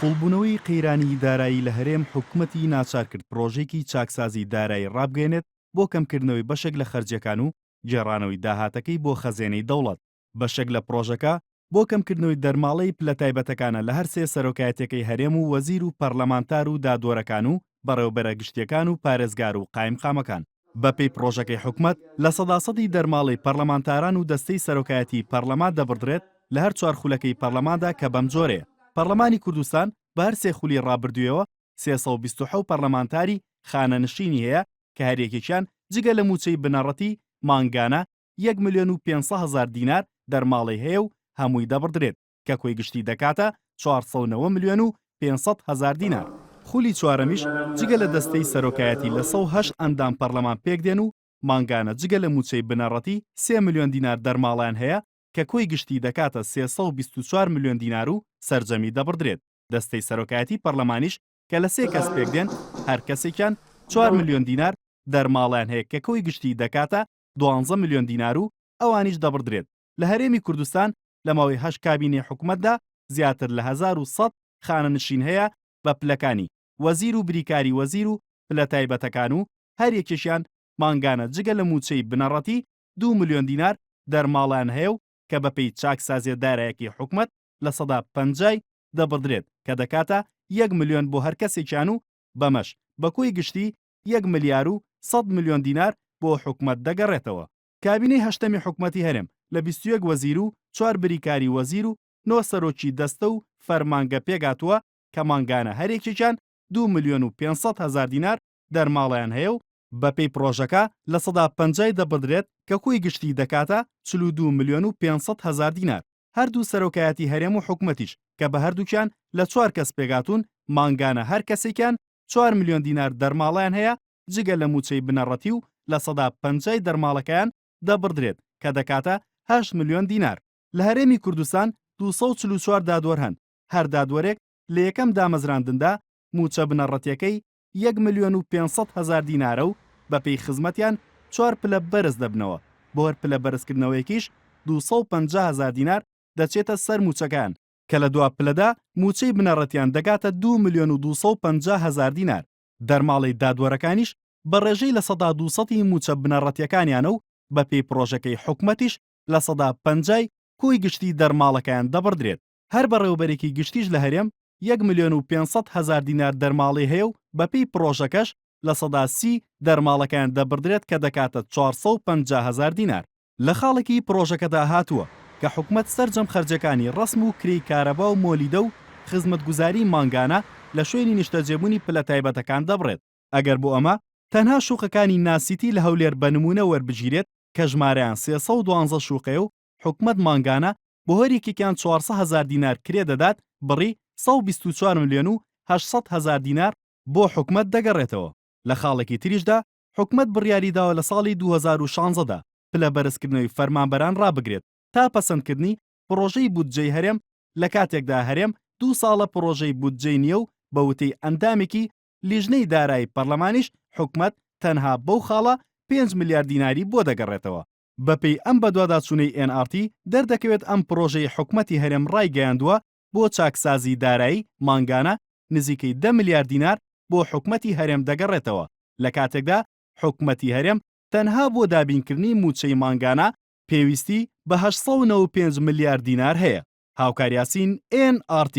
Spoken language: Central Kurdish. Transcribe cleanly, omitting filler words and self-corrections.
کۆڵبوونەوەی قەیرانی دارایی لە هەرێم حکوومەتی ناچار کرد پرۆژێکی چاکسازی دارایی ڕابگەێنێت بۆ کەمکردنەوەی بەشێک لە خەرجیەکان و گێڕانەوەی داهاتەکەی بۆ خەزێنەی دەوڵەت. بەشێک لە پرۆژەکە بۆ کەمکردنەوەی دەرماڵەی پلە تایبەتەکانە لە هەر سێ سەرۆکایەتەکەی هەرێم و وەزیر و پەرلەمانتار و دادوەرەکان و بەڕێوەبەرە گشتیەکان و پارێزگار و قایمقامەکان. بەپێی پرۆژەکەی حکوومەت لە سەداسەدی دەرماڵی پەرلەمانتاران و دەستەی سەرۆکایەتی پەرلەمان دەبڕدرێت لە هەر چوار خولەکەی پەرلەماندا کە بەم جۆرەیە. پەرلەمانی کوردستان بە هەر سێ خولی ڕابردوویەوە 327 پەرلەمانتاری خانەنشینی هەیە کە هەرێکێکیان جگە لە موچەی بنەڕەتی مانگانە 1,500,000 دینار دەرماڵی هەیە و هەمووی دەبڕدرێت کە کۆی گشتی دەکاتە 409,500,000 دینار. خولی چوارەمیش جگە لە دەستەی سەرۆکایەتی لە 108 ئەندام پەرلەمان پێکدێن و مانگانە جگە لە موچەی بنەڕەتی 3 ملیۆن دینار دەرماڵیان هەیە کە کۆی گشتی دەکاتە 324 ملیۆن دینار و سەرجەمی دەبڕدرێت. دەستەی سەرۆکایەتی پەرلەمانیش کە لە 3 کەس پێکدێن هەر کەسێکیان 4 ملیۆن دینار دەرماڵیان هەیە کە کۆی گشتی دەکاتە 12 ملیۆن دینار و ئەوانیش دەبڕدرێت. لە هەرێمی کوردستان لە ماوەی 8 کابینەی حکوومەتدا زیاتر لە 1100 خانەنشین هەیە بە پلەکانی وەزیر و بریکاری وەزیر و پلە تایبەتەکان و هەر یەکێشیان مانگانە جگە لە موچەی بنەڕەتی 2 ملیۆن دینار دەرماڵیان هەیە و کە بەپێی چاکسازیە دارایەکی حکوومەت لە 150 دەبڕدرێت کە دەکاتە 1 ملیۆن بۆ هەر کەسێکیان و بەمەش بە کۆی گشتی 1 ملیار و 100 ملیۆن دینار بۆ حکوومەت دەگەڕێتەوە. کابینەی هەشتەمی حکوومەتی هەرێم لە 21 وەزیر و 4 بریکاری وەزیر و 9 سەرۆکی دەستە و فەرمانگە پێگاتووە کە مانگانە هەرێکێکیان 2 ملیۆن و 500,000 دینار دەرماڵیان هەیە و بەپێی پرۆژەکە لە 150 دەبڕدرێت کە کۆی گشتی دەکاتە 42 ملیۆن و 500,000 دینار. هەردوو سەرۆکایەتی هەرێم و حکوومەتیش کە بە هەردووکیان لە 4 کەس پێگاتون مانگانە هەر کەسێکیان 4 ملیۆن دینار دەرماڵیان هەیە جگە لە موچەی بنەڕەتی و لە 150 دەرماڵەکەیان دەبڕدرێت کە دەکاتە 8 ملیۆن دینار. لە هەرێمی کوردستان 244 دادوەر هەن. هەر دادوەرێک لە یەکەم دامەزراندندا موچە بنەڕەتیەکەی 1 ملیۆن و 500,000 دینارە و بەپێی خزمەتیان 4 پلە بەرز دەبنەوە. بۆ هەر پلە بەرزکردنەوەیەکیش 250,000 دینار دەچێتە سەر موچەکان کە لە دوا پلەدا موچەی بنەڕەتیان دەگاتە 2 ملیۆن و 250,000 دینار. دەرماڵی دادوەرەکانیش بە ڕێژەی لە 200 موچە بنەڕەتیەکانیانە و بەپێی پرۆژەکەی حکوومەتیش لە 150 کۆی گشتی دەرماڵەکەیان دەبڕدرێت. هەر بەڕێوەبەرێکی گشتیش لە هەرێم 1 ملیۆن و 500,000 دینار دەرماڵی هەیە و بەپێی پرۆژەکەش لە 130 دەرماڵەکەیان دەبڕدرێت کە دەکاتە 450,000 دینار. لە خاڵێکی پرۆژەکەدا هاتووە کە حکوومەت سەرجەم خەرجەکانی ڕسم و کری کارەبا و مۆلیدە و خزمەتگوزاری مانگانە لە شوێنی نیشتەجێبوونی پلە تایبەتەکان دەبڕێت. ئەگەر بۆ ئەمە تەنها شوقەکانی ناسیتی لە هەولێر بە نمونە وەربگیرێت کە ژمارەیان 312 شوقەیە و حکوومەت مانگانە بۆ هەرێکێکیان 400,000 دینار کرێ دەدات بڕی 124 ملیۆن و 800,000 دینار بۆ حکوومەت دەگەڕێتەوە. لە خاڵێکی تریشدا حکوومەت بڕیاری داوە لە ساڵی 2016دا پلە بەرزکردنەوەی فەرمانبەران ڕابگرێت تا پەسەندکردنی پرۆژەی بودجەی هەرێم لە کاتێکدا هەرێم 2 ساڵە پرۆژەی بودجەی نییە و بە وتەی ئەندامێکی لیژنەی دارایی پەرلەمانیش حکوومەت تەنها بەو خاڵە 5 ملیارد دیناری بۆ دەگەڕێتەوە. بەپێی ئەم بەدواداچوونەی NRT دەردەکەوێت ئەم پرۆژەی حکوومەتی هەرێم ڕایگەیاندووە بۆ چاکسازی دارایی مانگانە نزیکەی 10 ملیارد دینار بۆ حکوومەتی هەرێم دەگەڕێتەوە لە کاتێکدا حکوومەتی هەرێم تەنها بۆ دابینکردنی موچەی مانگانە پێویستی بە 895 ملیارد دینار هەیە. هاوکاریاسین NRT